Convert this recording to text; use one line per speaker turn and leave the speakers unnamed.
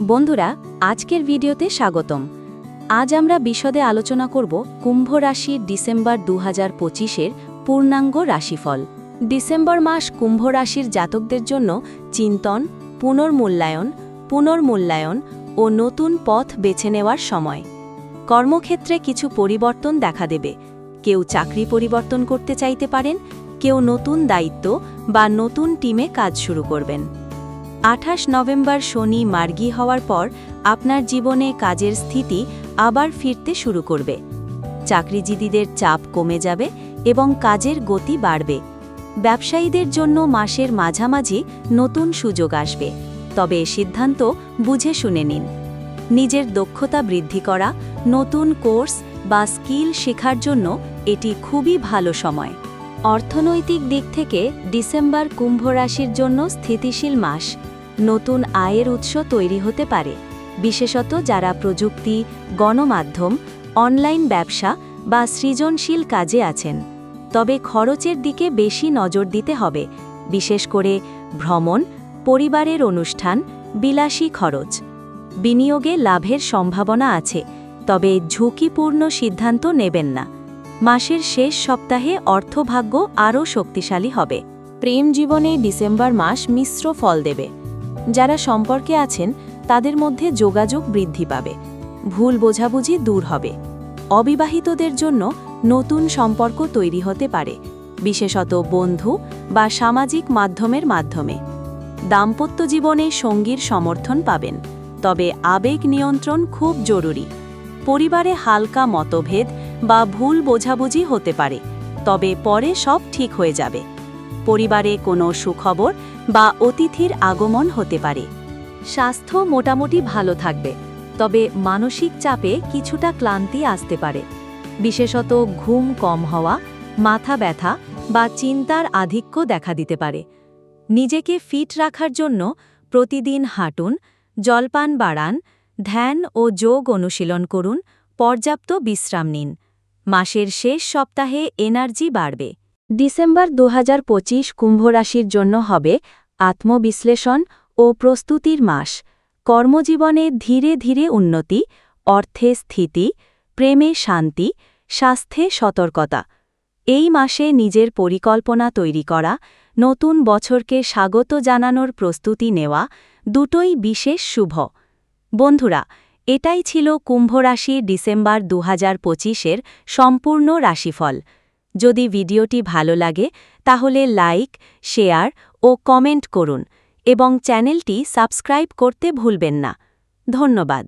বন্ধুরা, আজকের ভিডিওতে স্বাগতম। আজ আমরা বিশদে আলোচনা করব কুম্ভ রাশির ডিসেম্বর 2025-এর পূর্ণাঙ্গ রাশিফল। ডিসেম্বর মাস কুম্ভ রাশির জাতকদের জন্য চিন্তন, পুনর্মূল্যায়ন ও নতুন পথ বেছে নেওয়ার সময়। কর্মক্ষেত্রে কিছু পরিবর্তন দেখা দেবে। কেউ চাকরি পরিবর্তন করতে চাইতে পারেন, কেউ নতুন দায়িত্ব বা নতুন টিমে কাজ শুরু করবেন। 28 নভেম্বর শনি মার্গী হওয়ার পর আপনার জীবনে কাজের স্থিতি আবার ফিরতে শুরু করবে। চাকরিজীবীদের চাপ কমে যাবে এবং কাজের গতি বাড়বে। ব্যবসায়ীদের জন্য মাসের মাঝামাঝি নতুন সুযোগ আসবে, তবে সিদ্ধান্ত বুঝে শুনে নিন। নিজের দক্ষতা বৃদ্ধি করা, নতুন কোর্স বা স্কিল শেখার জন্য এটি খুবই ভালো সময়। অর্থনৈতিক দিক থেকে ডিসেম্বর কুম্ভ রাশির জন্য স্থিতিশীল মাস। নতুন আয়ের উৎস তৈরি হতে পারে, বিশেষত যারা প্রযুক্তি, গণমাধ্যম, অনলাইন ব্যবসা বা সৃজনশীল কাজে আছেন। তবে খরচের দিকে বেশি নজর দিতে হবে, বিশেষ করে ভ্রমণ, পরিবারের অনুষ্ঠান, বিলাসী খরচ। বিনিয়োগে লাভের সম্ভাবনা আছে, তবে ঝুঁকিপূর্ণ সিদ্ধান্ত নেবেন না। মাসের শেষ সপ্তাহে অর্থভাগ্য আরও শক্তিশালী হবে। প্রেম জীবনে ডিসেম্বর মাস মিশ্র ফল দেবে। যারা সম্পর্কে আছেন তাদের মধ্যে যোগাযোগ বৃদ্ধি পাবে, ভুল বোঝাবুঝি দূর হবে। অবিবাহিতদের জন্য নতুন সম্পর্ক তৈরি হতে পারে, বিশেষত বন্ধু বা সামাজিক মাধ্যমের মাধ্যমে। দাম্পত্য জীবনে সঙ্গীর সমর্থন পাবেন, তবে আবেগ নিয়ন্ত্রণ খুব জরুরি। পরিবারে হালকা মতভেদ বা ভুল বোঝাবুঝি হতে পারে, তবে পরে সব ঠিক হয়ে যাবে। পরিবারে কোনো সুখবর বা অতিথির আগমন হতে পারে। স্বাস্থ্য মোটামুটি ভালো থাকবে, তবে মানসিক চাপে কিছুটা ক্লান্তি আসতে পারে, বিশেষত ঘুম কম হওয়া, মাথা ব্যথা বা চিন্তার আধিক্য দেখা দিতে পারে। নিজেকে ফিট রাখার জন্য প্রতিদিন হাঁটুন, জলপান বাড়ান, ধ্যান ও যোগ অনুশীলন করুন, পর্যাপ্ত বিশ্রাম নিন। মাসের শেষ সপ্তাহে এনার্জি বাড়বে। ডিসেম্বর 2025 কুম্ভ রাশির জন্য হবে আত্মবিশ্লেষণ ও প্রস্তুতির মাস। কর্মজীবনে ধীরে ধীরে উন্নতি, অর্থে স্থিতি, প্রেমে শান্তি, স্বাস্থ্যে সতর্কতা। এই মাসে নিজের পরিকল্পনা তৈরি করা, নতুন বছরকে স্বাগত জানানোর প্রস্তুতি নেওয়া, দুটোই বিশেষ শুভ। বন্ধুরা, এটাই ছিল কুম্ভ রাশির ডিসেম্বর 2025-এর সম্পূর্ণ রাশিফল। যদি ভিডিওটি ভালো লাগে তাহলে লাইক, শেয়ার ও কমেন্ট করুন এবং চ্যানেলটি সাবস্ক্রাইব করতে ভুলবেন না। ধন্যবাদ।